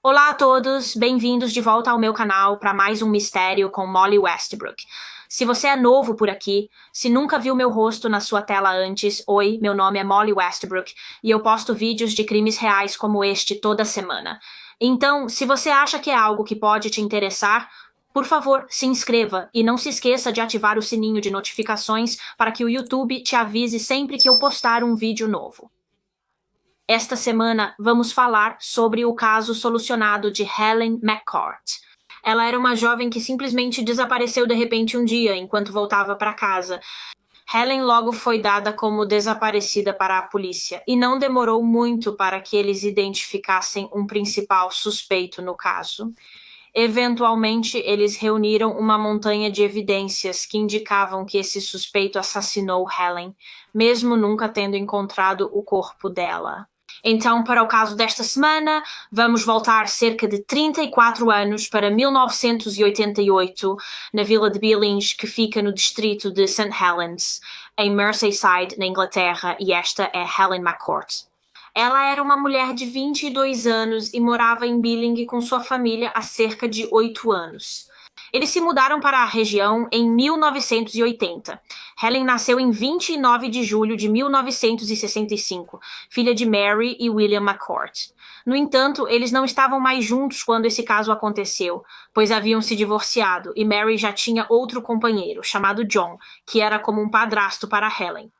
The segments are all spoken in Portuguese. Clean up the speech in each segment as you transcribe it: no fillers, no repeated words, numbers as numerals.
Olá a todos, bem-vindos de volta ao meu canal para mais um mistério com Molly Westbrook. Se você é novo por aqui, se nunca viu meu rosto na sua tela antes, oi, meu nome é Molly Westbrook e eu posto vídeos de crimes reais como este toda semana. Então, se você acha que é algo que pode te interessar, por favor, se inscreva e não se esqueça de ativar o sininho de notificações para que o YouTube te avise sempre que eu postar um vídeo novo. Esta semana vamos falar sobre o caso solucionado de Helen McCourt. Ela era uma jovem que simplesmente desapareceu de repente um dia enquanto voltava para casa. Helen logo foi dada como desaparecida para a polícia e não demorou muito para que eles identificassem um principal suspeito no caso. Eventualmente, eles reuniram uma montanha de evidências que indicavam que esse suspeito assassinou Helen, mesmo nunca tendo encontrado o corpo dela. Então, para o caso desta semana, vamos voltar cerca de 34 anos para 1988, na vila de Billings, que fica no distrito de St. Helens, em Merseyside, na Inglaterra, e esta é Helen McCourt. Ela era uma mulher de 22 anos e morava em Billing com sua família há cerca de 8 anos. Eles se mudaram para a região em 1980. Helen nasceu em 29 de julho de 1965, filha de Mary e William McCourt. No entanto, eles não estavam mais juntos quando esse caso aconteceu, pois haviam se divorciado e Mary já tinha outro companheiro, chamado John, que era como um padrasto para Helen.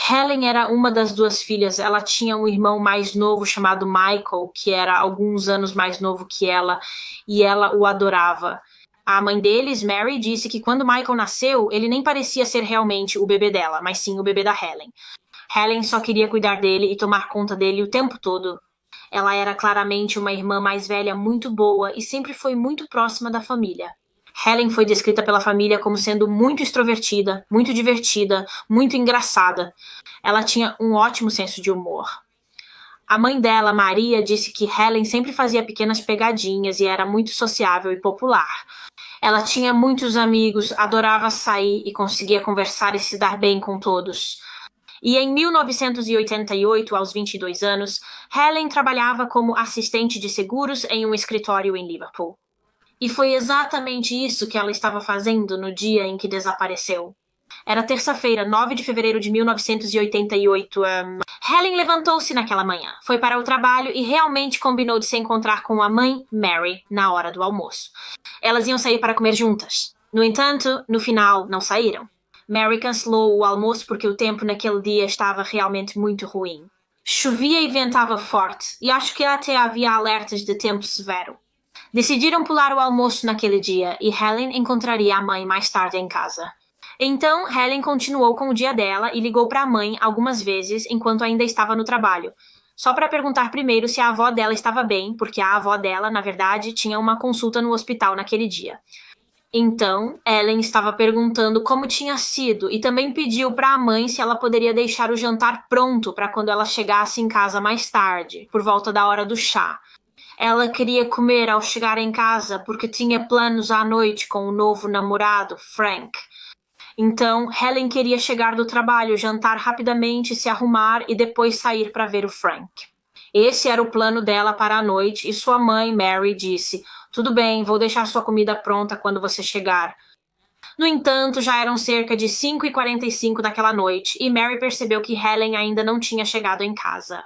Helen era uma das duas filhas. Ela tinha um irmão mais novo chamado Michael, que era alguns anos mais novo que ela, e ela o adorava. A mãe deles, Mary, disse que quando Michael nasceu, ele nem parecia ser realmente o bebê dela, mas sim o bebê da Helen. Helen só queria cuidar dele e tomar conta dele o tempo todo. Ela era claramente uma irmã mais velha muito boa e sempre foi muito próxima da família. Helen foi descrita pela família como sendo muito extrovertida, muito divertida, muito engraçada. Ela tinha um ótimo senso de humor. A mãe dela, Maria, disse que Helen sempre fazia pequenas pegadinhas e era muito sociável e popular. Ela tinha muitos amigos, adorava sair e conseguia conversar e se dar bem com todos. E em 1988, aos 22 anos, Helen trabalhava como assistente de seguros em um escritório em Liverpool. E foi exatamente isso que ela estava fazendo no dia em que desapareceu. Era terça-feira, 9 de fevereiro de 1988. Helen levantou-se naquela manhã, foi para o trabalho e realmente combinou de se encontrar com a mãe, Mary, na hora do almoço. Elas iam sair para comer juntas. No entanto, no final, não saíram. Mary cancelou o almoço porque o tempo naquele dia estava realmente muito ruim. Chovia e ventava forte, e acho que até havia alertas de tempo severo. Decidiram pular o almoço naquele dia e Helen encontraria a mãe mais tarde em casa. Então, Helen continuou com o dia dela e ligou para a mãe algumas vezes enquanto ainda estava no trabalho, só para perguntar primeiro se a avó dela estava bem, porque a avó dela, na verdade, tinha uma consulta no hospital naquele dia. Então, Helen estava perguntando como tinha sido e também pediu para a mãe se ela poderia deixar o jantar pronto para quando ela chegasse em casa mais tarde, por volta da hora do chá. Ela queria comer ao chegar em casa porque tinha planos à noite com o novo namorado, Frank. Então, Helen queria chegar do trabalho, jantar rapidamente, se arrumar e depois sair para ver o Frank. Esse era o plano dela para a noite e sua mãe, Mary, disse: "Tudo bem, vou deixar sua comida pronta quando você chegar." No entanto, já eram cerca de 5h45 daquela noite e Mary percebeu que Helen ainda não tinha chegado em casa.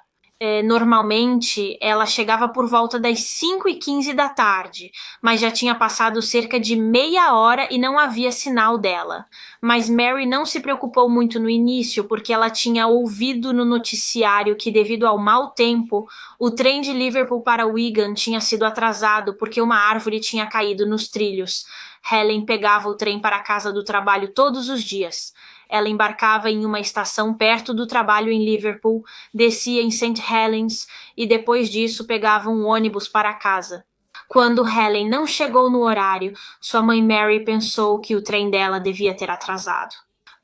Normalmente, ela chegava por volta das 5h15 da tarde, mas já tinha passado cerca de meia hora e não havia sinal dela. Mas Mary não se preocupou muito no início, porque ela tinha ouvido no noticiário que, devido ao mau tempo, o trem de Liverpool para Wigan tinha sido atrasado porque uma árvore tinha caído nos trilhos. Helen pegava o trem para a casa do trabalho todos os dias. Ela embarcava em uma estação perto do trabalho em Liverpool, descia em St. Helens e depois disso pegava um ônibus para casa. Quando Helen não chegou no horário, sua mãe Mary pensou que o trem dela devia ter atrasado.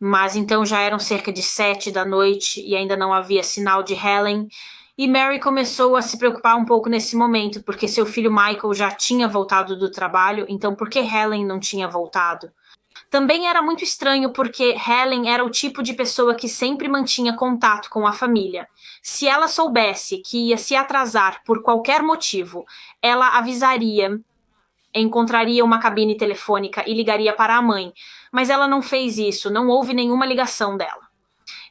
Mas então já eram cerca de 7 da noite e ainda não havia sinal de Helen, e Mary começou a se preocupar um pouco nesse momento, porque seu filho Michael já tinha voltado do trabalho, então por que Helen não tinha voltado? Também era muito estranho porque Helen era o tipo de pessoa que sempre mantinha contato com a família. Se ela soubesse que ia se atrasar por qualquer motivo, ela avisaria, encontraria uma cabine telefônica e ligaria para a mãe. Mas ela não fez isso, não houve nenhuma ligação dela.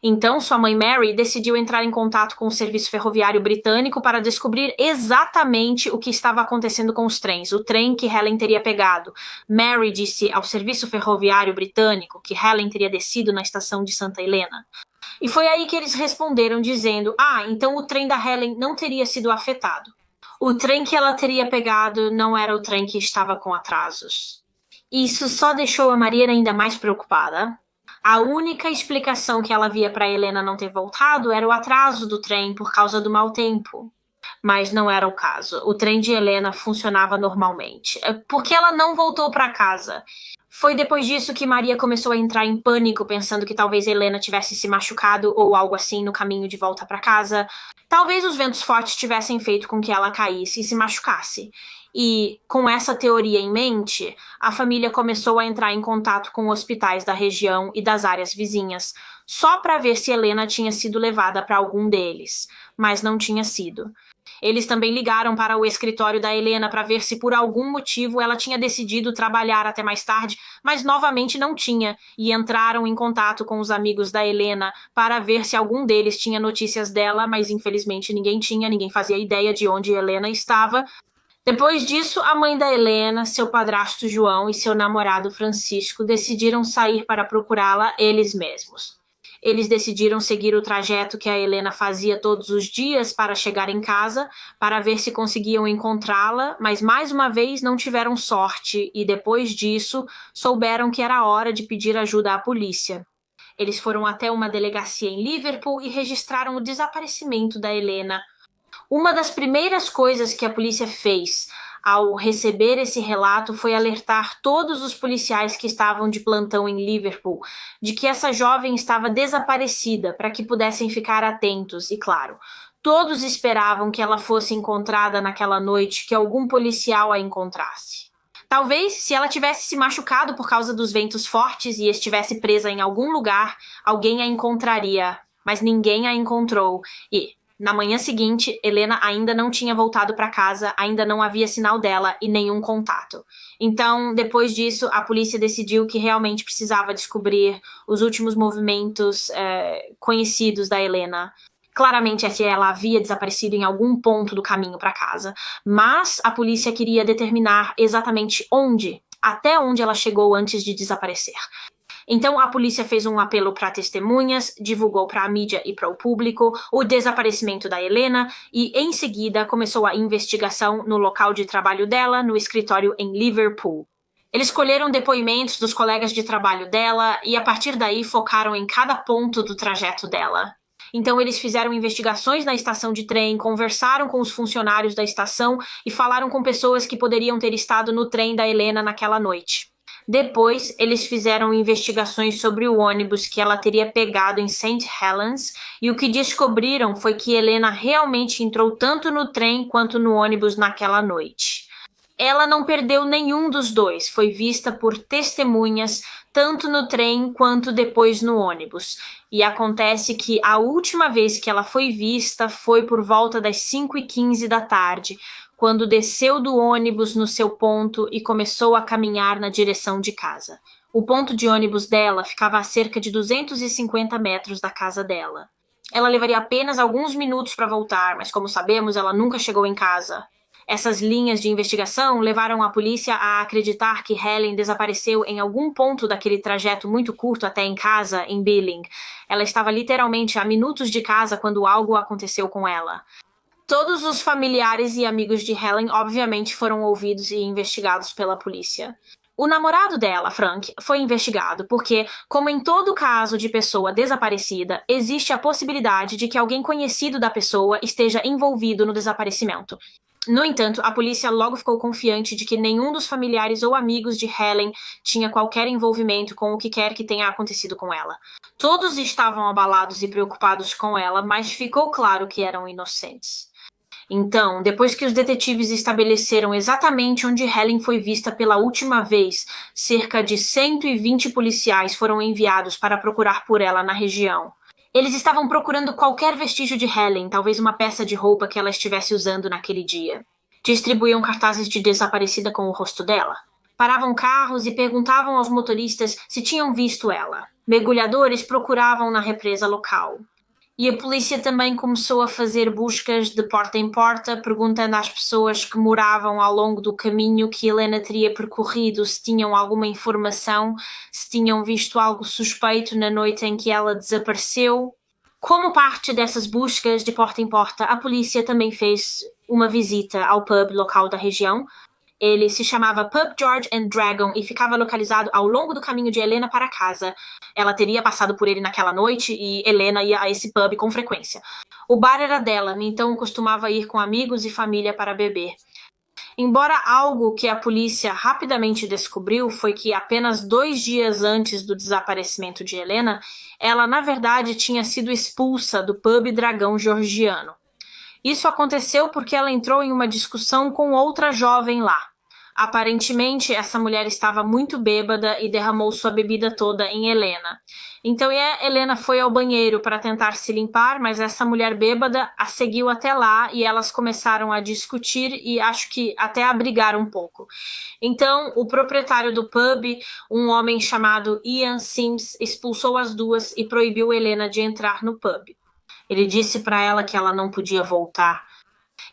Então, sua mãe Mary decidiu entrar em contato com o Serviço Ferroviário Britânico para descobrir exatamente o que estava acontecendo com os trens, o trem que Helen teria pegado. Mary disse ao Serviço Ferroviário Britânico que Helen teria descido na estação de Santa Helena. E foi aí que eles responderam dizendo: então o trem da Helen não teria sido afetado. O trem que ela teria pegado não era o trem que estava com atrasos. Isso só deixou a Maria ainda mais preocupada. A única explicação que ela via para Helena não ter voltado era o atraso do trem por causa do mau tempo. Mas não era o caso. O trem de Helena funcionava normalmente. Por que ela não voltou para casa? Foi depois disso que Maria começou a entrar em pânico, pensando que talvez Helena tivesse se machucado ou algo assim no caminho de volta para casa. Talvez os ventos fortes tivessem feito com que ela caísse e se machucasse. E, com essa teoria em mente, a família começou a entrar em contato com hospitais da região e das áreas vizinhas, só para ver se Helena tinha sido levada para algum deles, mas não tinha sido. Eles também ligaram para o escritório da Helena para ver se por algum motivo ela tinha decidido trabalhar até mais tarde, mas novamente não tinha, e entraram em contato com os amigos da Helena para ver se algum deles tinha notícias dela, mas infelizmente ninguém tinha, ninguém fazia ideia de onde Helena estava. Depois disso, a mãe da Helena, seu padrasto João e seu namorado Francisco decidiram sair para procurá-la eles mesmos. Eles decidiram seguir o trajeto que a Helena fazia todos os dias para chegar em casa, para ver se conseguiam encontrá-la, mas mais uma vez não tiveram sorte e depois disso souberam que era hora de pedir ajuda à polícia. Eles foram até uma delegacia em Liverpool e registraram o desaparecimento da Helena. Uma das primeiras coisas que a polícia fez ao receber esse relato foi alertar todos os policiais que estavam de plantão em Liverpool de que essa jovem estava desaparecida para que pudessem ficar atentos. E claro, todos esperavam que ela fosse encontrada naquela noite, que algum policial a encontrasse. Talvez, se ela tivesse se machucado por causa dos ventos fortes e estivesse presa em algum lugar, alguém a encontraria, mas ninguém a encontrou. E na manhã seguinte, Helena ainda não tinha voltado para casa, ainda não havia sinal dela e nenhum contato. Então, depois disso, a polícia decidiu que realmente precisava descobrir os últimos movimentos conhecidos da Helena. Claramente, ela havia desaparecido em algum ponto do caminho para casa, mas a polícia queria determinar exatamente até onde ela chegou antes de desaparecer. Então, a polícia fez um apelo para testemunhas, divulgou para a mídia e para o público o desaparecimento da Helena e, em seguida, começou a investigação no local de trabalho dela, no escritório em Liverpool. Eles colheram depoimentos dos colegas de trabalho dela e, a partir daí, focaram em cada ponto do trajeto dela. Então, eles fizeram investigações na estação de trem, conversaram com os funcionários da estação e falaram com pessoas que poderiam ter estado no trem da Helena naquela noite. Depois, eles fizeram investigações sobre o ônibus que ela teria pegado em St. Helens e o que descobriram foi que Helena realmente entrou tanto no trem quanto no ônibus naquela noite. Ela não perdeu nenhum dos dois, foi vista por testemunhas tanto no trem quanto depois no ônibus. E acontece que a última vez que ela foi vista foi por volta das 5h15 da tarde, quando desceu do ônibus no seu ponto e começou a caminhar na direção de casa. O ponto de ônibus dela ficava a cerca de 250 metros da casa dela. Ela levaria apenas alguns minutos para voltar, mas como sabemos, ela nunca chegou em casa. Essas linhas de investigação levaram a polícia a acreditar que Helen desapareceu em algum ponto daquele trajeto muito curto até em casa, em Billing. Ela estava literalmente a minutos de casa quando algo aconteceu com ela. Todos os familiares e amigos de Helen, obviamente, foram ouvidos e investigados pela polícia. O namorado dela, Frank, foi investigado porque, como em todo caso de pessoa desaparecida, existe a possibilidade de que alguém conhecido da pessoa esteja envolvido no desaparecimento. No entanto, a polícia logo ficou confiante de que nenhum dos familiares ou amigos de Helen tinha qualquer envolvimento com o que quer que tenha acontecido com ela. Todos estavam abalados e preocupados com ela, mas ficou claro que eram inocentes. Então, depois que os detetives estabeleceram exatamente onde Helen foi vista pela última vez, cerca de 120 policiais foram enviados para procurar por ela na região. Eles estavam procurando qualquer vestígio de Helen, talvez uma peça de roupa que ela estivesse usando naquele dia. Distribuíam cartazes de desaparecida com o rosto dela. Paravam carros e perguntavam aos motoristas se tinham visto ela. Mergulhadores procuravam na represa local. E a polícia também começou a fazer buscas de porta em porta, perguntando às pessoas que moravam ao longo do caminho que Helena teria percorrido se tinham alguma informação, se tinham visto algo suspeito na noite em que ela desapareceu. Como parte dessas buscas de porta em porta, a polícia também fez uma visita ao pub local da região. Ele se chamava Pub George and Dragon e ficava localizado ao longo do caminho de Helena para casa. Ela teria passado por ele naquela noite e Helena ia a esse pub com frequência. O bar era dela, então costumava ir com amigos e família para beber. Embora algo que a polícia rapidamente descobriu foi que apenas 2 dias antes do desaparecimento de Helena, ela na verdade tinha sido expulsa do pub Dragão Georgiano. Isso aconteceu porque ela entrou em uma discussão com outra jovem lá. Aparentemente, essa mulher estava muito bêbada e derramou sua bebida toda em Helena. Então, Helena foi ao banheiro para tentar se limpar, mas essa mulher bêbada a seguiu até lá e elas começaram a discutir e acho que até a brigar um pouco. Então, o proprietário do pub, um homem chamado Ian Sims, expulsou as duas e proibiu Helena de entrar no pub. Ele disse para ela que ela não podia voltar.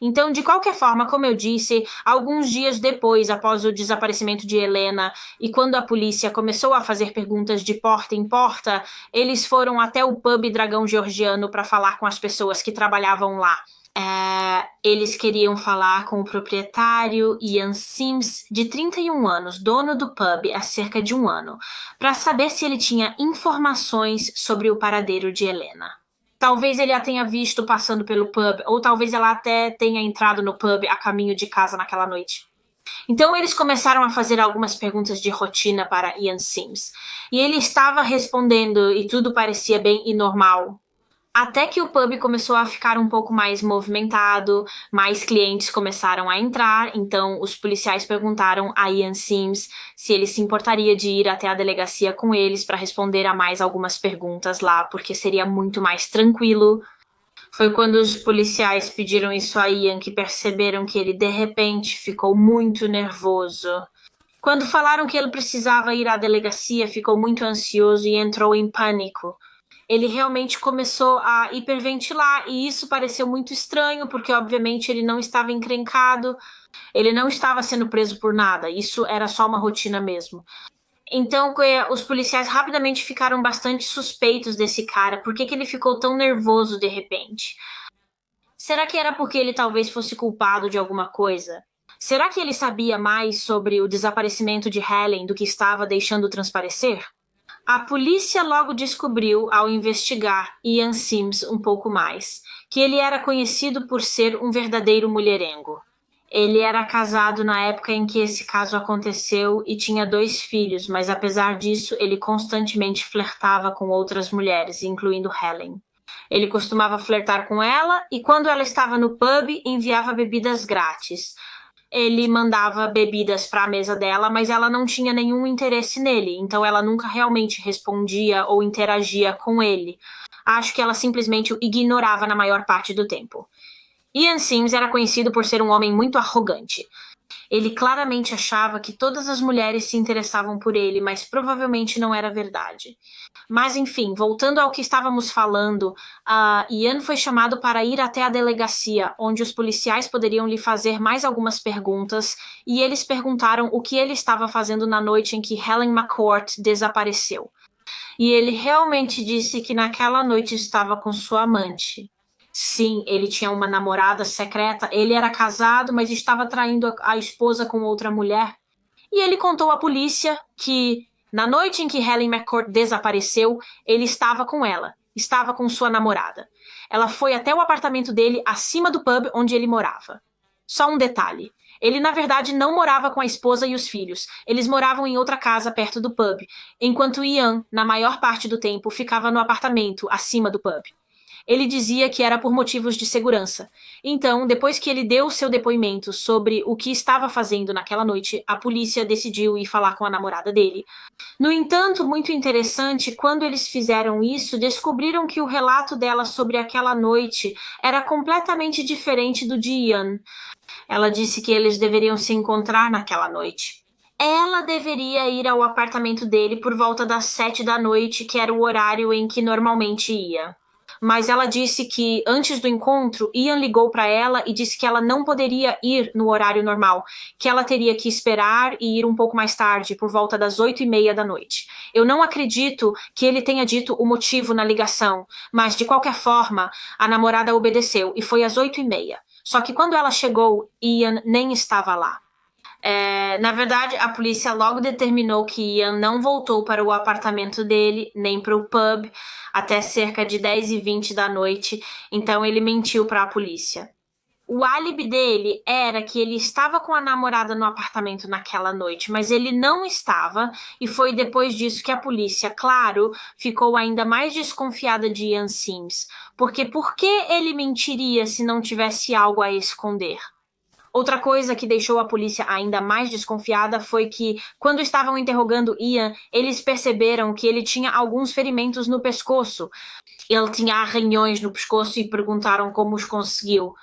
Então, de qualquer forma, como eu disse, alguns dias depois, após o desaparecimento de Helena, e quando a polícia começou a fazer perguntas de porta em porta, eles foram até o pub Dragão Georgiano para falar com as pessoas que trabalhavam lá. Eles queriam falar com o proprietário Ian Sims, de 31 anos, dono do pub há cerca de 1 ano, para saber se ele tinha informações sobre o paradeiro de Helena. Talvez ele a tenha visto passando pelo pub, ou talvez ela até tenha entrado no pub a caminho de casa naquela noite. Então eles começaram a fazer algumas perguntas de rotina para Ian Sims, e ele estava respondendo e tudo parecia bem e normal. Até que o pub começou a ficar um pouco mais movimentado, mais clientes começaram a entrar, então os policiais perguntaram a Ian Sims se ele se importaria de ir até a delegacia com eles para responder a mais algumas perguntas lá, porque seria muito mais tranquilo. Foi quando os policiais pediram isso a Ian que perceberam que ele de repente ficou muito nervoso. Quando falaram que ele precisava ir à delegacia, ficou muito ansioso e entrou em pânico. Ele realmente começou a hiperventilar e isso pareceu muito estranho porque obviamente ele não estava encrencado, ele não estava sendo preso por nada, isso era só uma rotina mesmo. Então os policiais rapidamente ficaram bastante suspeitos desse cara, por que ele ficou tão nervoso de repente? Será que era porque ele talvez fosse culpado de alguma coisa? Será que ele sabia mais sobre o desaparecimento de Helen do que estava deixando transparecer? A polícia logo descobriu, ao investigar Ian Sims um pouco mais, que ele era conhecido por ser um verdadeiro mulherengo. Ele era casado na época em que esse caso aconteceu e tinha 2 filhos, mas apesar disso, ele constantemente flertava com outras mulheres, incluindo Helen. Ele costumava flertar com ela e quando ela estava no pub, enviava bebidas grátis. Ele mandava bebidas para a mesa dela, mas ela não tinha nenhum interesse nele, então ela nunca realmente respondia ou interagia com ele. Acho que ela simplesmente o ignorava na maior parte do tempo. Ian Sims era conhecido por ser um homem muito arrogante. Ele claramente achava que todas as mulheres se interessavam por ele, mas provavelmente não era verdade. Mas enfim, voltando ao que estávamos falando, Ian foi chamado para ir até a delegacia, onde os policiais poderiam lhe fazer mais algumas perguntas, e eles perguntaram o que ele estava fazendo na noite em que Helen McCourt desapareceu. E ele realmente disse que naquela noite estava com sua amante. Sim, ele tinha uma namorada secreta, ele era casado, mas estava traindo a esposa com outra mulher. E ele contou à polícia que, na noite em que Helen McCourt desapareceu, ele estava com ela, estava com sua namorada. Ela foi até o apartamento dele acima do pub onde ele morava. Só um detalhe, ele na verdade não morava com a esposa e os filhos, eles moravam em outra casa perto do pub, enquanto Ian, na maior parte do tempo, ficava no apartamento acima do pub. Ele dizia que era por motivos de segurança. Então, depois que ele deu seu depoimento sobre o que estava fazendo naquela noite, a polícia decidiu ir falar com a namorada dele. No entanto, muito interessante, quando eles fizeram isso, descobriram que o relato dela sobre aquela noite era completamente diferente do de Ian. Ela disse que eles deveriam se encontrar naquela noite. Ela deveria ir ao apartamento dele por volta das 7 da noite, que era o horário em que normalmente ia. Mas ela disse que, antes do encontro, Ian ligou para ela e disse que ela não poderia ir no horário normal, que ela teria que esperar e ir um pouco mais tarde, por volta das 8:30 da noite. Eu não acredito que ele tenha dito o motivo na ligação, mas, de qualquer forma, a namorada obedeceu e foi às 8:30. Só que quando ela chegou, Ian nem estava lá. Na verdade, a polícia logo determinou que Ian não voltou para o apartamento dele, nem para o pub, até cerca de 10:20 da noite, então ele mentiu para a polícia. O álibi dele era que ele estava com a namorada no apartamento naquela noite, mas ele não estava, e foi depois disso que a polícia, claro, ficou ainda mais desconfiada de Ian Sims, porque por que ele mentiria se não tivesse algo a esconder? Outra coisa que deixou a polícia ainda mais desconfiada foi que, quando estavam interrogando Ian, eles perceberam que ele tinha alguns ferimentos no pescoço. Ele tinha arranhões no pescoço e perguntaram como os conseguiu.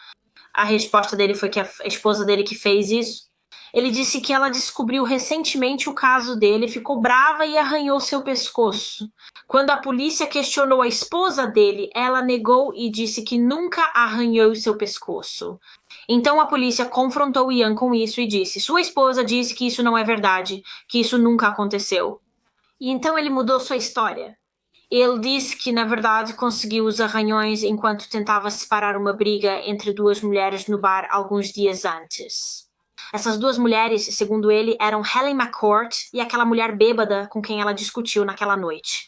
A resposta dele foi que a esposa dele que fez isso. Ele disse que ela descobriu recentemente o caso dele, ficou brava e arranhou seu pescoço. Quando a polícia questionou a esposa dele, ela negou e disse que nunca arranhou seu pescoço. Então a polícia confrontou Ian com isso e disse: sua esposa disse que isso não é verdade, que isso nunca aconteceu. E então ele mudou sua história. Ele disse que, na verdade, conseguiu os arranhões enquanto tentava separar uma briga entre duas mulheres no bar alguns dias antes. Essas duas mulheres, segundo ele, eram Helen McCourt e aquela mulher bêbada com quem ela discutiu naquela noite.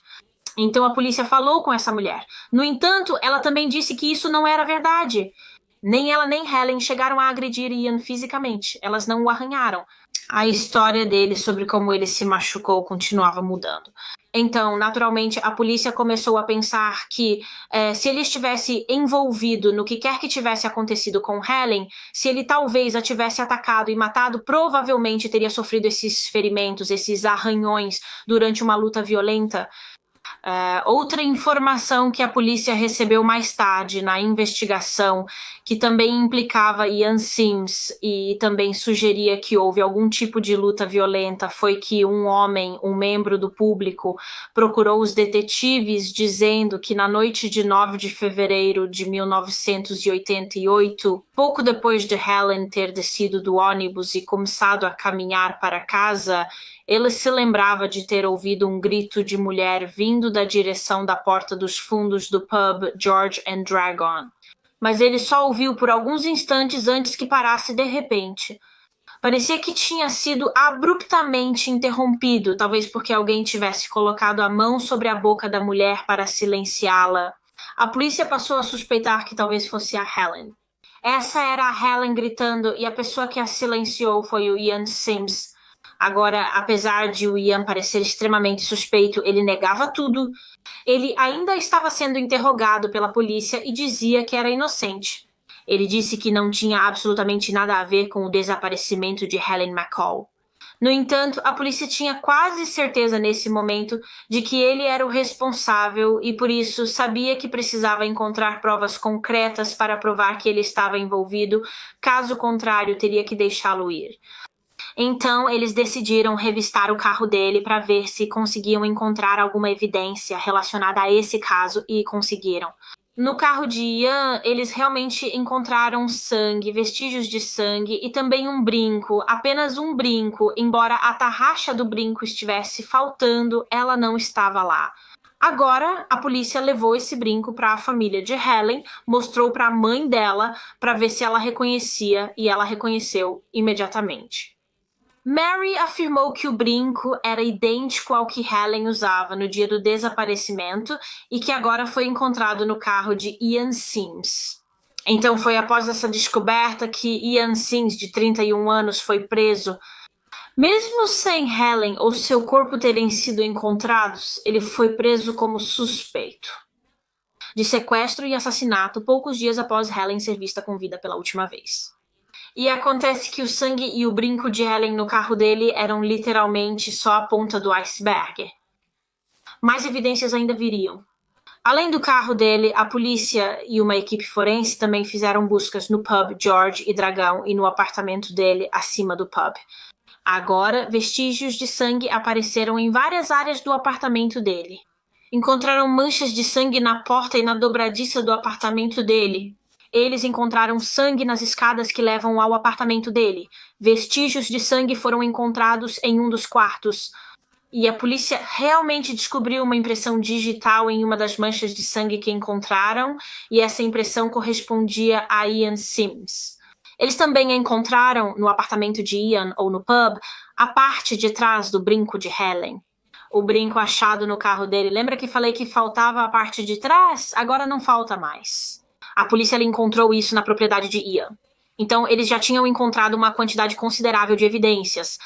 Então a polícia falou com essa mulher. No entanto, ela também disse que isso não era verdade. Nem ela nem Helen chegaram a agredir Ian fisicamente. Elas não o arranharam. A história dele sobre como ele se machucou continuava mudando. Então, naturalmente, a polícia começou a pensar que se ele estivesse envolvido no que quer que tivesse acontecido com Helen, se ele talvez a tivesse atacado e matado, provavelmente teria sofrido esses ferimentos, esses arranhões durante uma luta violenta. Outra informação que a polícia recebeu mais tarde na investigação, que também implicava Ian Sims e também sugeria que houve algum tipo de luta violenta, foi que um homem, um membro do público, procurou os detetives dizendo que na noite de 9 de fevereiro de 1988, pouco depois de Helen ter descido do ônibus e começado a caminhar para casa, ele se lembrava de ter ouvido um grito de mulher vindo da direção da porta dos fundos do pub George and Dragon. Mas ele só ouviu por alguns instantes antes que parasse de repente. Parecia que tinha sido abruptamente interrompido, talvez porque alguém tivesse colocado a mão sobre a boca da mulher para silenciá-la. A polícia passou a suspeitar que talvez fosse a Helen. Essa era a Helen gritando e a pessoa que a silenciou foi o Ian Sims. Agora, apesar de o Ian parecer extremamente suspeito, ele negava tudo. Ele ainda estava sendo interrogado pela polícia e dizia que era inocente. Ele disse que não tinha absolutamente nada a ver com o desaparecimento de Helen McCall. No entanto, a polícia tinha quase certeza nesse momento de que ele era o responsável e por isso sabia que precisava encontrar provas concretas para provar que ele estava envolvido, caso contrário teria que deixá-lo ir. Então, eles decidiram revistar o carro dele para ver se conseguiam encontrar alguma evidência relacionada a esse caso e conseguiram. No carro de Ian, eles realmente encontraram sangue, vestígios de sangue e também um brinco, apenas um brinco, embora a tarraxa do brinco estivesse faltando, ela não estava lá. Agora, a polícia levou esse brinco para a família de Helen, mostrou para a mãe dela para ver se ela reconhecia e ela reconheceu imediatamente. Mary afirmou que o brinco era idêntico ao que Helen usava no dia do desaparecimento e que agora foi encontrado no carro de Ian Sims. Então foi após essa descoberta que Ian Sims, de 31 anos, foi preso. Mesmo sem Helen ou seu corpo terem sido encontrados, ele foi preso como suspeito. de sequestro e assassinato poucos dias após Helen ser vista com vida pela última vez. E acontece que o sangue e o brinco de Helen no carro dele eram literalmente só a ponta do iceberg. Mais evidências ainda viriam. Além do carro dele, a polícia e uma equipe forense também fizeram buscas no pub George e Dragão e no apartamento dele acima do pub. Agora, vestígios de sangue apareceram em várias áreas do apartamento dele. Encontraram manchas de sangue na porta e na dobradiça do apartamento dele. Eles encontraram sangue nas escadas que levam ao apartamento dele. Vestígios de sangue foram encontrados em um dos quartos. E a polícia realmente descobriu uma impressão digital em uma das manchas de sangue que encontraram, e essa impressão correspondia a Ian Sims. Eles também encontraram no apartamento de Ian, ou no pub, a parte de trás do brinco de Helen. O brinco achado no carro dele. Lembra que falei que faltava a parte de trás? Agora não falta mais. A polícia encontrou isso na propriedade de Ian. Então, eles já tinham encontrado uma quantidade considerável de evidências.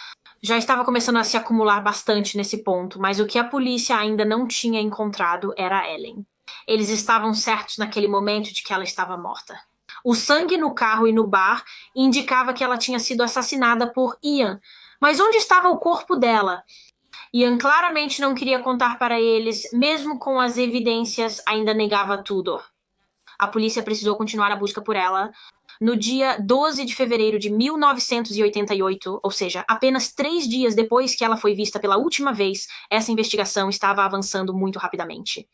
Já estava começando a se acumular bastante nesse ponto, mas o que a polícia ainda não tinha encontrado era Helen. Eles estavam certos naquele momento de que ela estava morta. O sangue no carro e no bar indicava que ela tinha sido assassinada por Ian. Mas onde estava o corpo dela? Ian claramente não queria contar para eles, mesmo com as evidências, ainda negava tudo. A polícia precisou continuar a busca por ela. No dia 12 de fevereiro de 1988, ou seja, apenas 3 dias depois que ela foi vista pela última vez, essa investigação estava avançando muito rapidamente.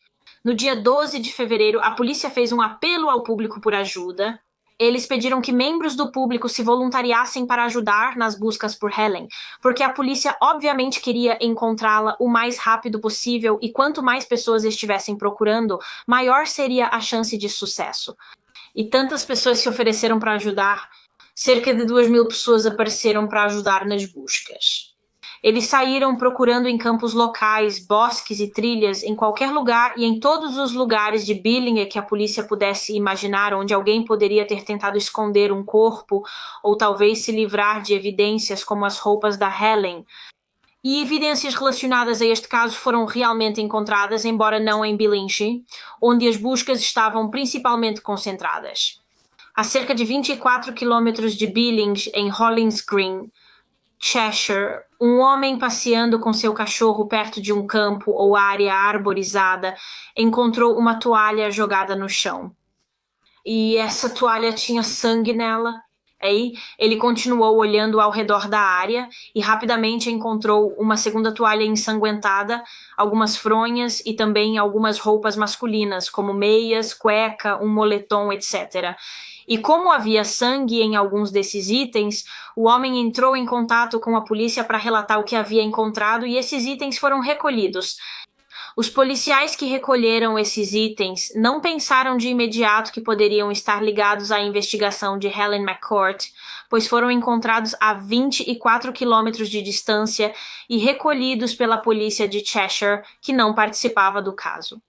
No dia 12 de fevereiro, a polícia fez um apelo ao público por ajuda. Eles pediram que membros do público se voluntariassem para ajudar nas buscas por Helen, porque a polícia obviamente queria encontrá-la o mais rápido possível e quanto mais pessoas estivessem procurando, maior seria a chance de sucesso. E tantas pessoas se ofereceram para ajudar, cerca de 2.000 pessoas apareceram para ajudar nas buscas. Eles saíram procurando em campos locais, bosques e trilhas, em qualquer lugar e em todos os lugares de Billinger que a polícia pudesse imaginar, onde alguém poderia ter tentado esconder um corpo ou talvez se livrar de evidências como as roupas da Helen. E evidências relacionadas a este caso foram realmente encontradas, embora não em Billingham, onde as buscas estavam principalmente concentradas. A cerca de 24 quilômetros de Billingham, em Hollins Green, Cheshire, um homem passeando com seu cachorro perto de um campo ou área arborizada encontrou uma toalha jogada no chão. E essa toalha tinha sangue nela. Aí, ele continuou olhando ao redor da área e rapidamente encontrou uma segunda toalha ensanguentada, algumas fronhas e também algumas roupas masculinas, como meias, cueca, um moletom, etc. E como havia sangue em alguns desses itens, o homem entrou em contato com a polícia para relatar o que havia encontrado e esses itens foram recolhidos. Os policiais que recolheram esses itens não pensaram de imediato que poderiam estar ligados à investigação de Helen McCourt, pois foram encontrados a 24 quilômetros de distância e recolhidos pela polícia de Cheshire, que não participava do caso.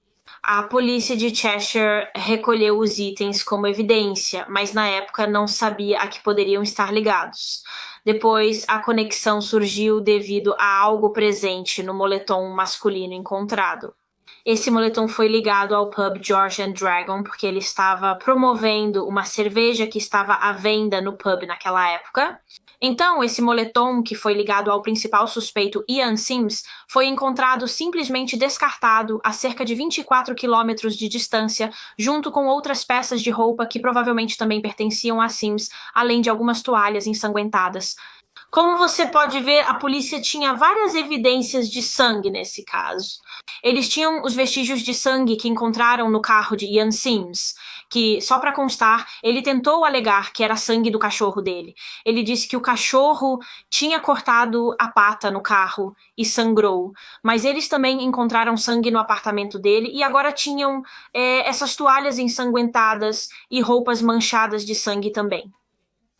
A polícia de Cheshire recolheu os itens como evidência, mas na época não sabia a que poderiam estar ligados. Depois, a conexão surgiu devido a algo presente no moletom masculino encontrado. Esse moletom foi ligado ao pub George and Dragon porque ele estava promovendo uma cerveja que estava à venda no pub naquela época. Então, esse moletom, que foi ligado ao principal suspeito Ian Sims, foi encontrado simplesmente descartado a cerca de 24 quilômetros de distância, junto com outras peças de roupa que provavelmente também pertenciam a Sims, além de algumas toalhas ensanguentadas. Como você pode ver, a polícia tinha várias evidências de sangue nesse caso. Eles tinham os vestígios de sangue que encontraram no carro de Ian Sims, que, só para constar, ele tentou alegar que era sangue do cachorro dele. Ele disse que o cachorro tinha cortado a pata no carro e sangrou, mas eles também encontraram sangue no apartamento dele e agora tinham essas toalhas ensanguentadas e roupas manchadas de sangue também.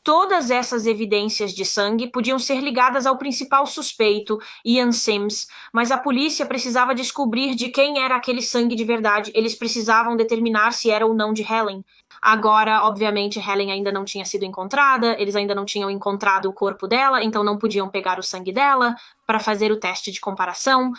Todas essas evidências de sangue podiam ser ligadas ao principal suspeito, Ian Sims, mas a polícia precisava descobrir de quem era aquele sangue de verdade. Eles precisavam determinar se era ou não de Helen. Agora, obviamente, Helen ainda não tinha sido encontrada, eles ainda não tinham encontrado o corpo dela, então não podiam pegar o sangue dela para fazer o teste de comparação.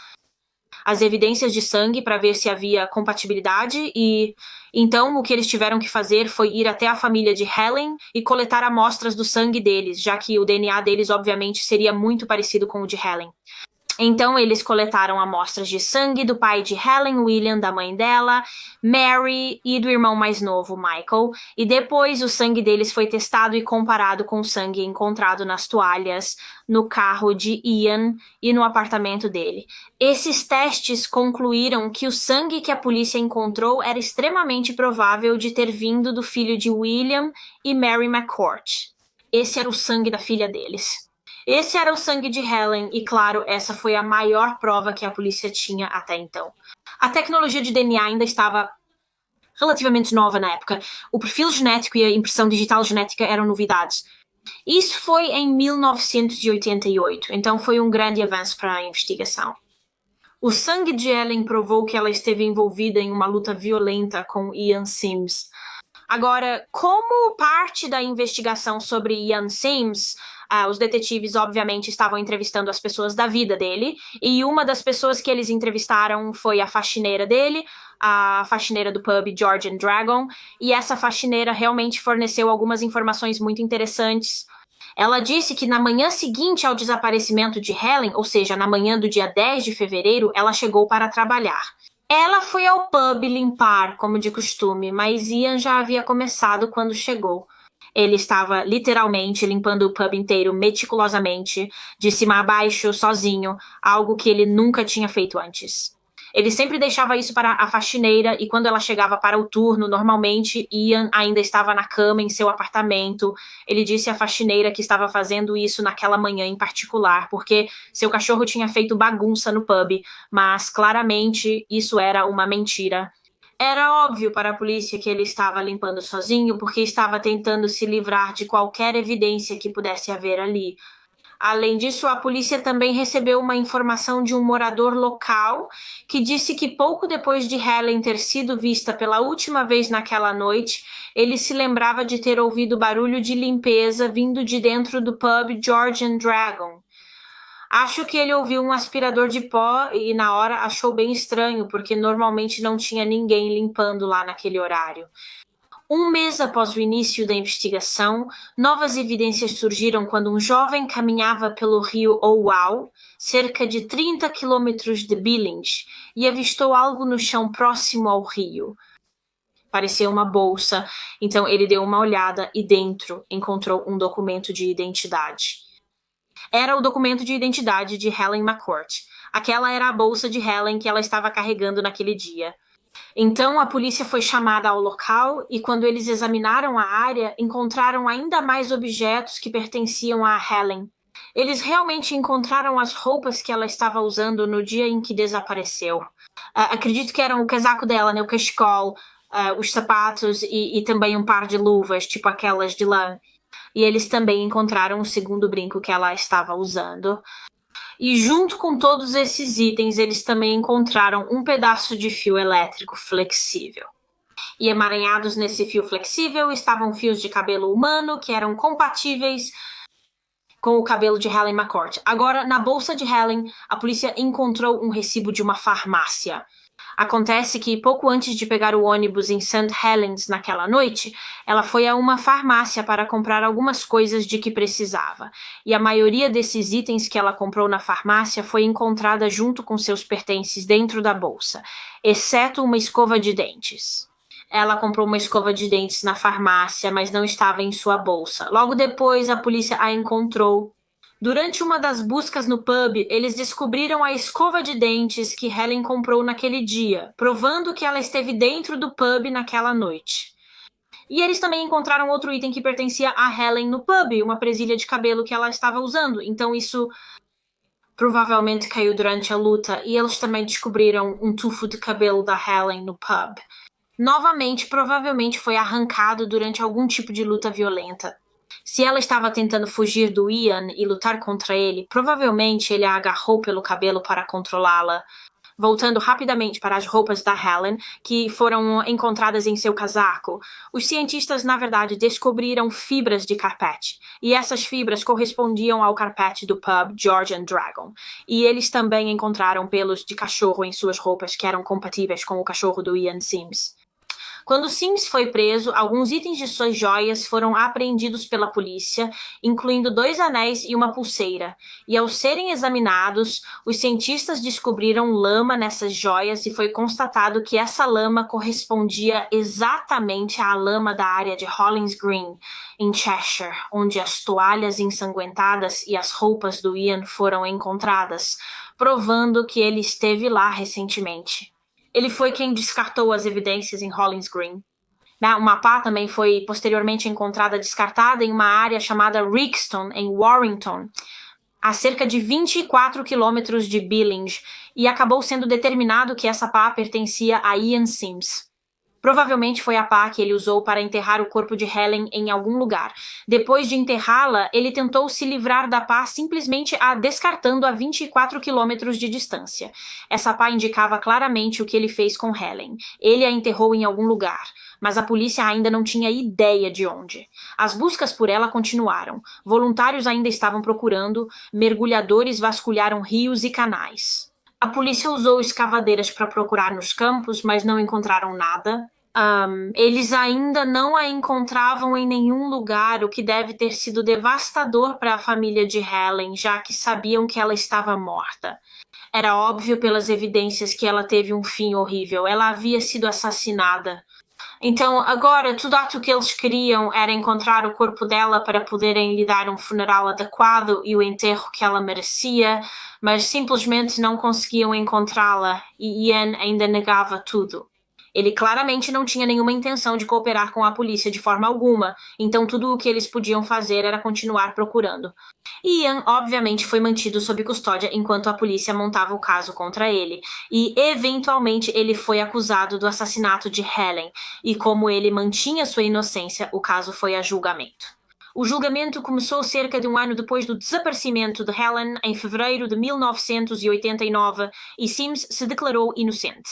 as evidências de sangue para ver se havia compatibilidade e então o que eles tiveram que fazer foi ir até a família de Helen e coletar amostras do sangue deles, já que o DNA deles obviamente seria muito parecido com o de Helen. Então, eles coletaram amostras de sangue do pai de Helen, William, da mãe dela, Mary e do irmão mais novo, Michael. E depois, o sangue deles foi testado e comparado com o sangue encontrado nas toalhas, no carro de Ian e no apartamento dele. Esses testes concluíram que o sangue que a polícia encontrou era extremamente provável de ter vindo do filho de William e Mary McCourt. Esse era o sangue da filha deles. Esse era o sangue de Helen e, claro, essa foi a maior prova que a polícia tinha até então. A tecnologia de DNA ainda estava relativamente nova na época. O perfil genético e a impressão digital genética eram novidades. Isso foi em 1988, então foi um grande avanço para a investigação. O sangue de Helen provou que ela esteve envolvida em uma luta violenta com Ian Sims. Agora, como parte da investigação sobre Ian Sims, os detetives, obviamente, estavam entrevistando as pessoas da vida dele, e uma das pessoas que eles entrevistaram foi a faxineira dele, a faxineira do pub George and Dragon, e essa faxineira realmente forneceu algumas informações muito interessantes. Ela disse que na manhã seguinte ao desaparecimento de Helen, ou seja, na manhã do dia 10 de fevereiro, ela chegou para trabalhar. Ela foi ao pub limpar, como de costume, mas Ian já havia começado quando chegou. Ele estava literalmente limpando o pub inteiro meticulosamente, de cima a baixo, sozinho, algo que ele nunca tinha feito antes. Ele sempre deixava isso para a faxineira e quando ela chegava para o turno, normalmente Ian ainda estava na cama em seu apartamento. Ele disse à faxineira que estava fazendo isso naquela manhã em particular, porque seu cachorro tinha feito bagunça no pub, mas claramente isso era uma mentira. Era óbvio para a polícia que ele estava limpando sozinho porque estava tentando se livrar de qualquer evidência que pudesse haver ali. Além disso, a polícia também recebeu uma informação de um morador local que disse que pouco depois de Helen ter sido vista pela última vez naquela noite, ele se lembrava de ter ouvido barulho de limpeza vindo de dentro do pub George and Dragon. Acho que ele ouviu um aspirador de pó e na hora achou bem estranho, porque normalmente não tinha ninguém limpando lá naquele horário. Um mês após o início da investigação, novas evidências surgiram quando um jovem caminhava pelo rio Owau, cerca de 30 quilômetros de Billings, e avistou algo no chão próximo ao rio. Parecia uma bolsa, então ele deu uma olhada e dentro encontrou um documento de identidade. Era o documento de identidade de Helen McCourt. Aquela era a bolsa de Helen que ela estava carregando naquele dia. Então, a polícia foi chamada ao local e quando eles examinaram a área, encontraram ainda mais objetos que pertenciam a Helen. Eles realmente encontraram as roupas que ela estava usando no dia em que desapareceu. Acredito que eram o casaco dela, né, o cachecol, os sapatos e também um par de luvas, tipo aquelas de lã. E eles também encontraram o segundo brinco que ela estava usando. E junto com todos esses itens, eles também encontraram um pedaço de fio elétrico flexível. E emaranhados nesse fio flexível estavam fios de cabelo humano que eram compatíveis com o cabelo de Helen McCourt. Agora, na bolsa de Helen, a polícia encontrou um recibo de uma farmácia. Acontece que pouco antes de pegar o ônibus em St. Helens naquela noite, ela foi a uma farmácia para comprar algumas coisas de que precisava. E a maioria desses itens que ela comprou na farmácia foi encontrada junto com seus pertences dentro da bolsa, exceto uma escova de dentes. Ela comprou uma escova de dentes na farmácia, mas não estava em sua bolsa. Logo depois, a polícia a encontrou. Durante uma das buscas no pub, eles descobriram a escova de dentes que Helen comprou naquele dia, provando que ela esteve dentro do pub naquela noite. E eles também encontraram outro item que pertencia a Helen no pub, uma presilha de cabelo que ela estava usando. Então isso provavelmente caiu durante a luta. E eles também descobriram um tufo de cabelo da Helen no pub. Novamente, provavelmente foi arrancado durante algum tipo de luta violenta. Se ela estava tentando fugir do Ian e lutar contra ele, provavelmente ele a agarrou pelo cabelo para controlá-la. Voltando rapidamente para as roupas da Helen, que foram encontradas em seu casaco, os cientistas, na verdade, descobriram fibras de carpete, e essas fibras correspondiam ao carpete do pub George and Dragon. E eles também encontraram pelos de cachorro em suas roupas que eram compatíveis com o cachorro do Ian Sims. Quando Sims foi preso, alguns itens de suas joias foram apreendidos pela polícia, incluindo 2 anéis e uma pulseira. E ao serem examinados, os cientistas descobriram lama nessas joias e foi constatado que essa lama correspondia exatamente à lama da área de Hollins Green, em Cheshire, onde as toalhas ensanguentadas e as roupas do Ian foram encontradas, provando que ele esteve lá recentemente. Ele foi quem descartou as evidências em Hollins Green. Uma pá também foi posteriormente encontrada descartada em uma área chamada Rixton, em Warrington, a cerca de 24 quilômetros de Billinge, e acabou sendo determinado que essa pá pertencia a Ian Sims. Provavelmente foi a pá que ele usou para enterrar o corpo de Helen em algum lugar. Depois de enterrá-la, ele tentou se livrar da pá simplesmente a descartando a 24 quilômetros de distância. Essa pá indicava claramente o que ele fez com Helen. Ele a enterrou em algum lugar, mas a polícia ainda não tinha ideia de onde. As buscas por ela continuaram. Voluntários ainda estavam procurando, mergulhadores vasculharam rios e canais. A polícia usou escavadeiras para procurar nos campos, mas não encontraram nada. Eles ainda não a encontravam em nenhum lugar, o que deve ter sido devastador para a família de Helen, já que sabiam que ela estava morta. Era óbvio pelas evidências que ela teve um fim horrível. Ela havia sido assassinada. Então, agora, tudo o que eles queriam era encontrar o corpo dela para poderem lhe dar um funeral adequado e o enterro que ela merecia, mas simplesmente não conseguiam encontrá-la, e Ian ainda negava tudo. Ele claramente não tinha nenhuma intenção de cooperar com a polícia de forma alguma, então tudo o que eles podiam fazer era continuar procurando. Ian, obviamente, foi mantido sob custódia enquanto a polícia montava o caso contra ele, e, eventualmente, ele foi acusado do assassinato de Helen, e como ele mantinha sua inocência, o caso foi a julgamento. O julgamento começou cerca de um ano depois do desaparecimento de Helen, em fevereiro de 1989, e Sims se declarou inocente.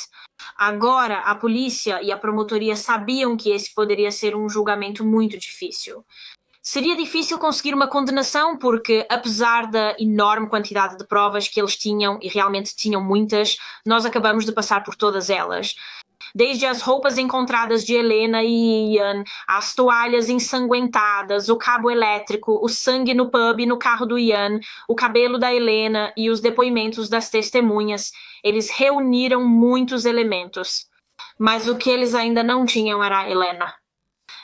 Agora, a polícia e a promotoria sabiam que esse poderia ser um julgamento muito difícil. Seria difícil conseguir uma condenação porque, apesar da enorme quantidade de provas que eles tinham, e realmente tinham muitas, nós acabamos de passar por todas elas. Desde as roupas encontradas de Helena e Ian, as toalhas ensanguentadas, o cabo elétrico, o sangue no pub e no carro do Ian, o cabelo da Helena e os depoimentos das testemunhas, eles reuniram muitos elementos. Mas o que eles ainda não tinham era a Helena.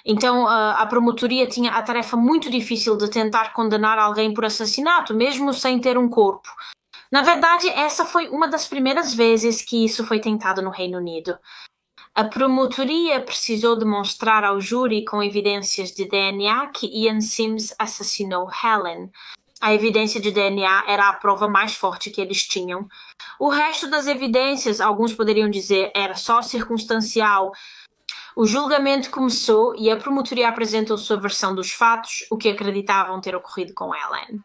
Então, a promotoria tinha a tarefa muito difícil de tentar condenar alguém por assassinato, mesmo sem ter um corpo. Na verdade, essa foi uma das primeiras vezes que isso foi tentado no Reino Unido. A promotoria precisou demonstrar ao júri com evidências de DNA que Ian Sims assassinou Helen. A evidência de DNA era a prova mais forte que eles tinham. O resto das evidências, alguns poderiam dizer, era só circunstancial. O julgamento começou e a promotoria apresentou sua versão dos fatos, o que acreditavam ter ocorrido com Helen,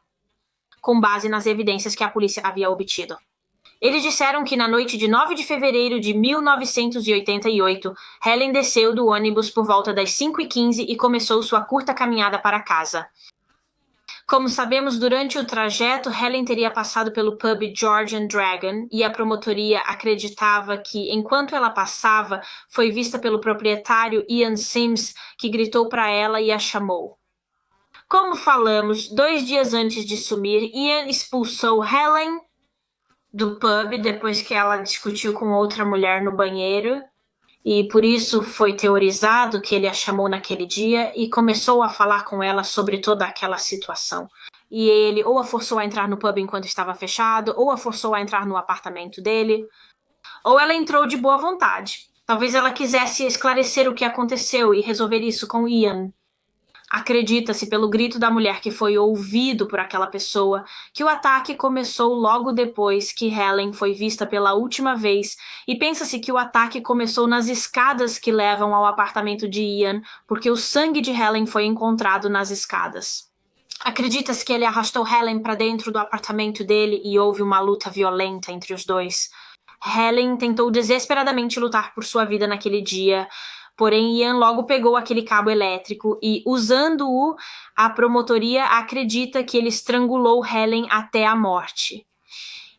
com base nas evidências que a polícia havia obtido. Eles disseram que na noite de 9 de fevereiro de 1988, Helen desceu do ônibus por volta das 5h15 e começou sua curta caminhada para casa. Como sabemos, durante o trajeto, Helen teria passado pelo pub George and Dragon e a promotoria acreditava que, enquanto ela passava, foi vista pelo proprietário Ian Sims, que gritou para ela e a chamou. Como falamos, 2 dias antes de sumir, Ian expulsou Helen do pub depois que ela discutiu com outra mulher no banheiro, e por isso foi teorizado que ele a chamou naquele dia e começou a falar com ela sobre toda aquela situação. E ele ou a forçou a entrar no pub enquanto estava fechado, ou a forçou a entrar no apartamento dele, ou ela entrou de boa vontade. Talvez ela quisesse esclarecer o que aconteceu e resolver isso com Ian. Acredita-se pelo grito da mulher que foi ouvido por aquela pessoa que o ataque começou logo depois que Helen foi vista pela última vez, e pensa-se que o ataque começou nas escadas que levam ao apartamento de Ian, porque o sangue de Helen foi encontrado nas escadas. Acredita-se que ele arrastou Helen para dentro do apartamento dele e houve uma luta violenta entre os dois. Helen tentou desesperadamente lutar por sua vida naquele dia, porém Ian logo pegou aquele cabo elétrico e, usando-o, a promotoria acredita que ele estrangulou Helen até a morte.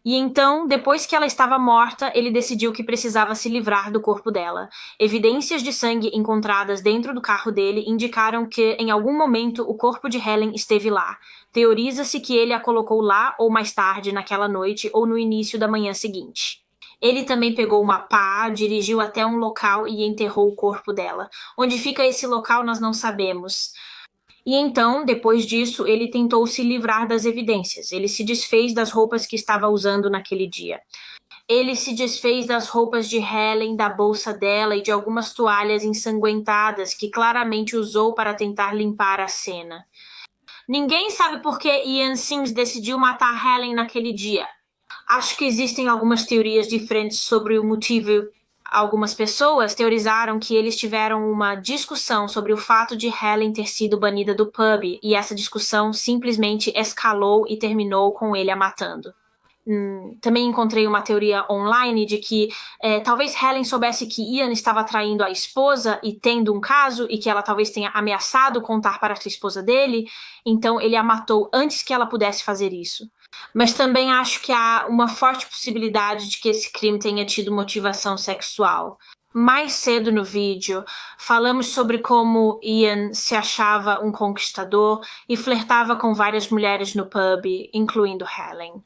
E então, depois que ela estava morta, ele decidiu que precisava se livrar do corpo dela. Evidências de sangue encontradas dentro do carro dele indicaram que, em algum momento, o corpo de Helen esteve lá. Teoriza-se que ele a colocou lá ou mais tarde naquela noite ou no início da manhã seguinte. Ele também pegou uma pá, dirigiu até um local e enterrou o corpo dela. Onde fica esse local nós não sabemos. E então, depois disso, ele tentou se livrar das evidências. Ele se desfez das roupas que estava usando naquele dia. Ele se desfez das roupas de Helen, da bolsa dela e de algumas toalhas ensanguentadas que claramente usou para tentar limpar a cena. Ninguém sabe por que Ian Sims decidiu matar Helen naquele dia. Acho que existem algumas teorias diferentes sobre o motivo. Algumas pessoas teorizaram que eles tiveram uma discussão sobre o fato de Helen ter sido banida do pub, e essa discussão simplesmente escalou e terminou com ele a matando. Também encontrei uma teoria online de que talvez Helen soubesse que Ian estava traindo a esposa e tendo um caso, e que ela talvez tenha ameaçado contar para a esposa dele, então ele a matou antes que ela pudesse fazer isso. Mas também acho que há uma forte possibilidade de que esse crime tenha tido motivação sexual. Mais cedo no vídeo, falamos sobre como Ian se achava um conquistador e flertava com várias mulheres no pub, incluindo Helen.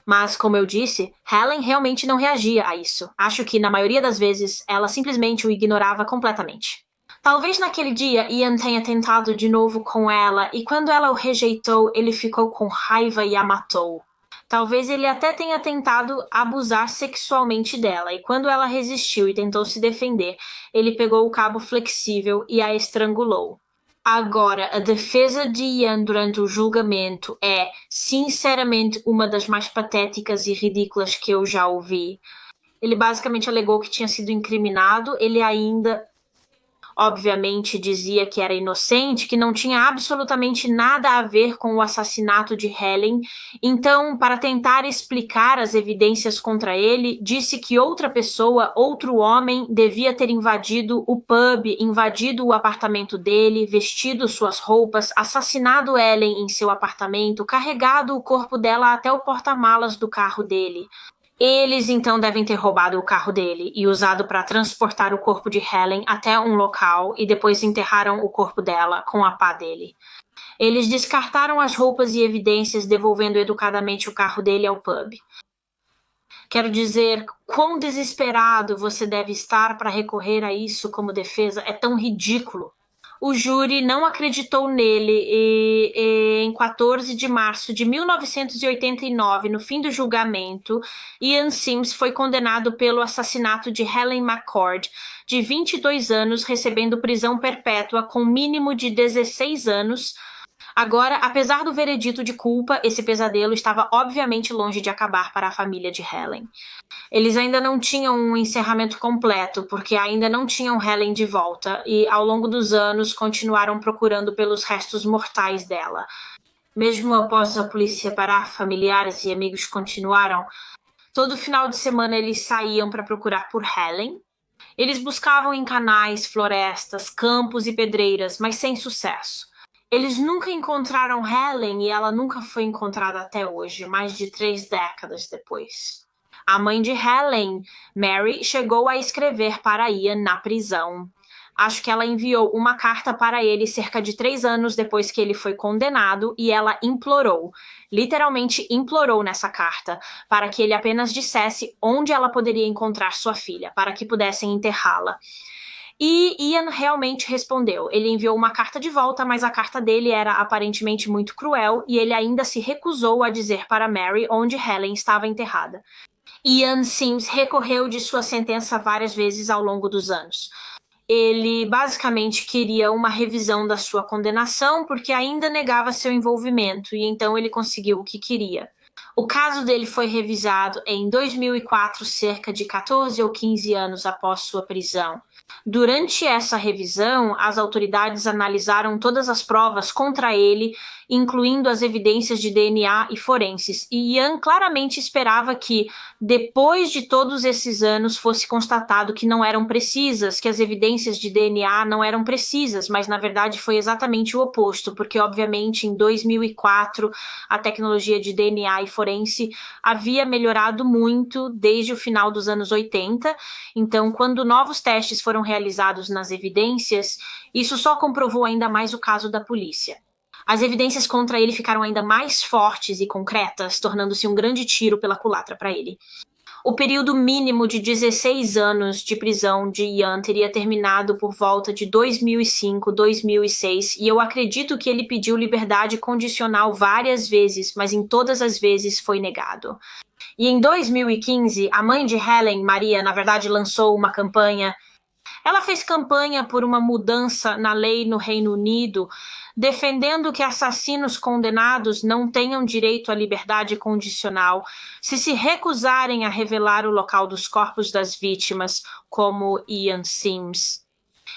Mas, como eu disse, Helen realmente não reagia a isso. Acho que, na maioria das vezes, ela simplesmente o ignorava completamente. Talvez naquele dia Ian tenha tentado de novo com ela, e quando ela o rejeitou, ele ficou com raiva e a matou. Talvez ele até tenha tentado abusar sexualmente dela, e quando ela resistiu e tentou se defender, ele pegou o cabo flexível e a estrangulou. Agora, a defesa de Ian durante o julgamento é, sinceramente, uma das mais patéticas e ridículas que eu já ouvi. Ele basicamente alegou que tinha sido incriminado, ele ainda obviamente dizia que era inocente, que não tinha absolutamente nada a ver com o assassinato de Helen. Então, para tentar explicar as evidências contra ele, disse que outra pessoa, outro homem, devia ter invadido o pub, invadido o apartamento dele, vestido suas roupas, assassinado Helen em seu apartamento, carregado o corpo dela até o porta-malas do carro dele. Eles então devem ter roubado o carro dele e usado para transportar o corpo de Helen até um local e depois enterraram o corpo dela com a pá dele. Eles descartaram as roupas e evidências, devolvendo educadamente o carro dele ao pub. Quero dizer, quão desesperado você deve estar para recorrer a isso como defesa? É tão ridículo. O júri não acreditou nele e em 14 de março de 1989, no fim do julgamento, Ian Sims foi condenado pelo assassinato de Helen McCord, de 22 anos, recebendo prisão perpétua com mínimo de 16 anos. Agora, apesar do veredito de culpa, esse pesadelo estava obviamente longe de acabar para a família de Helen. Eles ainda não tinham um encerramento completo, porque ainda não tinham Helen de volta, e ao longo dos anos continuaram procurando pelos restos mortais dela. Mesmo após a polícia parar, familiares e amigos continuaram. Todo final de semana eles saíam para procurar por Helen. Eles buscavam em canais, florestas, campos e pedreiras, mas sem sucesso. Eles nunca encontraram Helen e ela nunca foi encontrada até hoje, mais de 3 décadas depois. A mãe de Helen, Mary, chegou a escrever para Ian na prisão. Acho que ela enviou uma carta para ele cerca de 3 anos depois que ele foi condenado e ela implorou, literalmente implorou nessa carta, para que ele apenas dissesse onde ela poderia encontrar sua filha, para que pudessem enterrá-la. E Ian realmente respondeu. Ele enviou uma carta de volta, mas a carta dele era aparentemente muito cruel e ele ainda se recusou a dizer para Mary onde Helen estava enterrada. Ian Sims recorreu de sua sentença várias vezes ao longo dos anos. Ele basicamente queria uma revisão da sua condenação porque ainda negava seu envolvimento e então ele conseguiu o que queria. O caso dele foi revisado em 2004, cerca de 14 ou 15 anos após sua prisão. Durante essa revisão, as autoridades analisaram todas as provas contra ele, incluindo as evidências de DNA e forenses, e Ian claramente esperava que, depois de todos esses anos, fosse constatado que não eram precisas, que as evidências de DNA não eram precisas, mas na verdade foi exatamente o oposto, porque obviamente em 2004 a tecnologia de DNA e forense havia melhorado muito desde o final dos anos 80, então quando novos testes foram realizados nas evidências, isso só comprovou ainda mais o caso da polícia. As evidências contra ele ficaram ainda mais fortes e concretas, tornando-se um grande tiro pela culatra para ele. O período mínimo de 16 anos de prisão de Ian teria terminado por volta de 2005, 2006, e eu acredito que ele pediu liberdade condicional várias vezes, mas em todas as vezes foi negado. E em 2015, a mãe de Helen, Maria, na verdade lançou uma campanha. Ela fez campanha por uma mudança na lei no Reino Unido, defendendo que assassinos condenados não tenham direito à liberdade condicional se recusarem a revelar o local dos corpos das vítimas, como Ian Sims.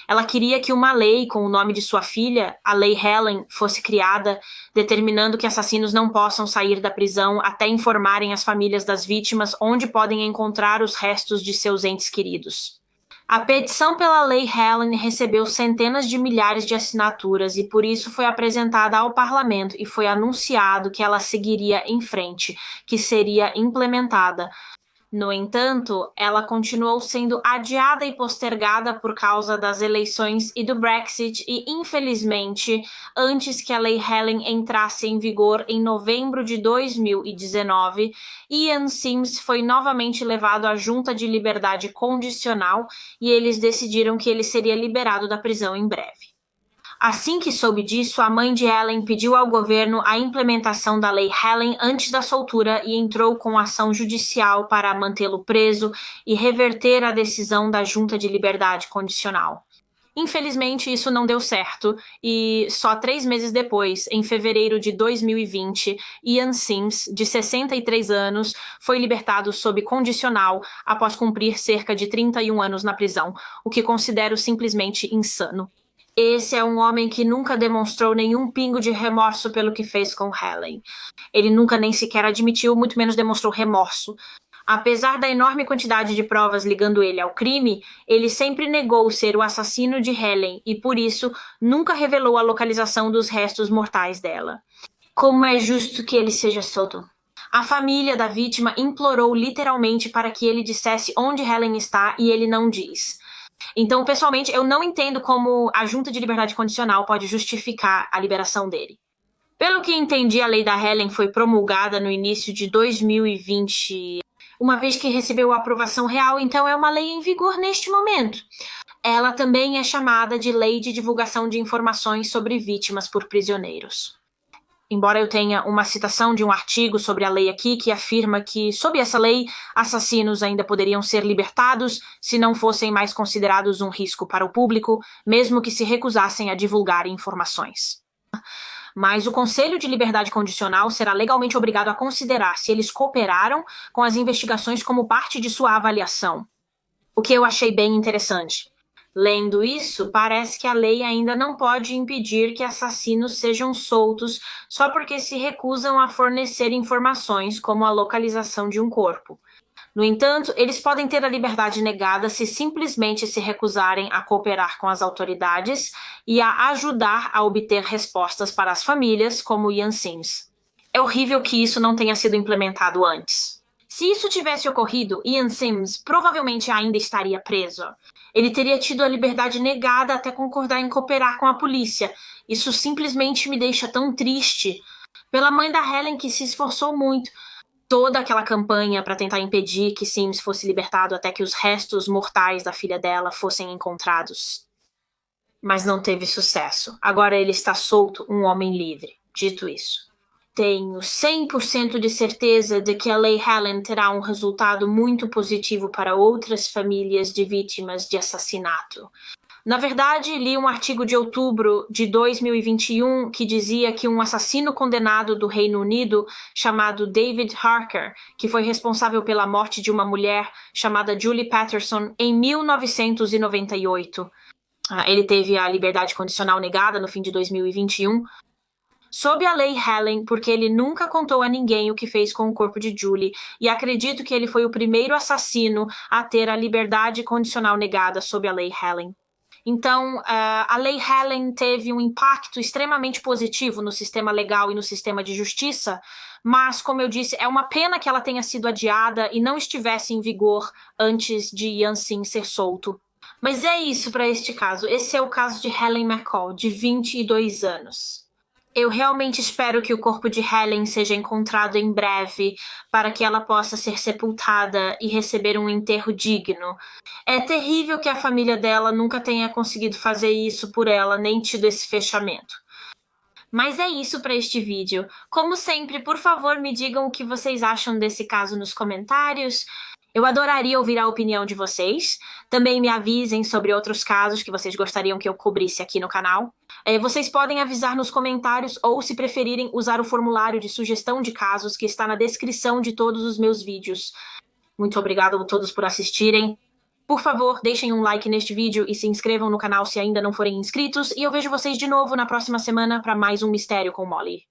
Ela queria que uma lei com o nome de sua filha, a Lei Helen, fosse criada, determinando que assassinos não possam sair da prisão até informarem as famílias das vítimas onde podem encontrar os restos de seus entes queridos. A petição pela Lei Helen recebeu centenas de milhares de assinaturas e por isso foi apresentada ao parlamento e foi anunciado que ela seguiria em frente, que seria implementada. No entanto, ela continuou sendo adiada e postergada por causa das eleições e do Brexit e, infelizmente, antes que a Lei Helen entrasse em vigor em novembro de 2019, Ian Sims foi novamente levado à Junta de Liberdade Condicional e eles decidiram que ele seria liberado da prisão em breve. Assim que soube disso, a mãe de Helen pediu ao governo a implementação da Lei Helen antes da soltura e entrou com ação judicial para mantê-lo preso e reverter a decisão da Junta de Liberdade Condicional. Infelizmente, isso não deu certo e só 3 meses depois, em fevereiro de 2020, Ian Sims, de 63 anos, foi libertado sob condicional após cumprir cerca de 31 anos na prisão, o que considero simplesmente insano. Esse é um homem que nunca demonstrou nenhum pingo de remorso pelo que fez com Helen. Ele nunca nem sequer admitiu, muito menos demonstrou remorso. Apesar da enorme quantidade de provas ligando ele ao crime, ele sempre negou ser o assassino de Helen e, por isso, nunca revelou a localização dos restos mortais dela. Como é justo que ele seja solto? A família da vítima implorou literalmente para que ele dissesse onde Helen está e ele não diz. Então, pessoalmente, eu não entendo como a Junta de Liberdade Condicional pode justificar a liberação dele. Pelo que entendi, a lei da Helen foi promulgada no início de 2020, uma vez que recebeu a aprovação real, então é uma lei em vigor neste momento. Ela também é chamada de Lei de Divulgação de Informações sobre Vítimas por Prisioneiros. Embora eu tenha uma citação de um artigo sobre a lei aqui que afirma que, sob essa lei, assassinos ainda poderiam ser libertados se não fossem mais considerados um risco para o público, mesmo que se recusassem a divulgar informações. Mas o Conselho de Liberdade Condicional será legalmente obrigado a considerar se eles cooperaram com as investigações como parte de sua avaliação, o que eu achei bem interessante. Lendo isso, parece que a lei ainda não pode impedir que assassinos sejam soltos só porque se recusam a fornecer informações como a localização de um corpo. No entanto, eles podem ter a liberdade negada se simplesmente se recusarem a cooperar com as autoridades e a ajudar a obter respostas para as famílias, como Ian Sims. É horrível que isso não tenha sido implementado antes. Se isso tivesse ocorrido, Ian Sims provavelmente ainda estaria preso. Ele teria tido a liberdade negada até concordar em cooperar com a polícia. Isso simplesmente me deixa tão triste. Pela mãe da Helen, que se esforçou muito. Toda aquela campanha para tentar impedir que Sims fosse libertado até que os restos mortais da filha dela fossem encontrados. Mas não teve sucesso. Agora ele está solto, um homem livre. Dito isso, tenho 100% de certeza de que a Lei Helen terá um resultado muito positivo para outras famílias de vítimas de assassinato. Na verdade, li um artigo de outubro de 2021 que dizia que um assassino condenado do Reino Unido, chamado David Harker, que foi responsável pela morte de uma mulher chamada Julie Patterson em 1998. Ele teve a liberdade condicional negada no fim de 2021, sob a Lei Helene, porque ele nunca contou a ninguém o que fez com o corpo de Julie, e acredito que ele foi o primeiro assassino a ter a liberdade condicional negada sob a Lei Helene. Então, a Lei Helene teve um impacto extremamente positivo no sistema legal e no sistema de justiça, mas, como eu disse, é uma pena que ela tenha sido adiada e não estivesse em vigor antes de Yancey ser solto. Mas é isso para este caso. Esse é o caso de Helen McCall, de 22 anos. Eu realmente espero que o corpo de Helen seja encontrado em breve para que ela possa ser sepultada e receber um enterro digno. É terrível que a família dela nunca tenha conseguido fazer isso por ela, nem tido esse fechamento. Mas é isso para este vídeo. Como sempre, por favor, me digam o que vocês acham desse caso nos comentários. Eu adoraria ouvir a opinião de vocês. Também me avisem sobre outros casos que vocês gostariam que eu cobrisse aqui no canal. Vocês podem avisar nos comentários ou, se preferirem, usar o formulário de sugestão de casos que está na descrição de todos os meus vídeos. Muito obrigado a todos por assistirem. Por favor, deixem um like neste vídeo e se inscrevam no canal se ainda não forem inscritos. E eu vejo vocês de novo na próxima semana para mais um Mistério com Molly.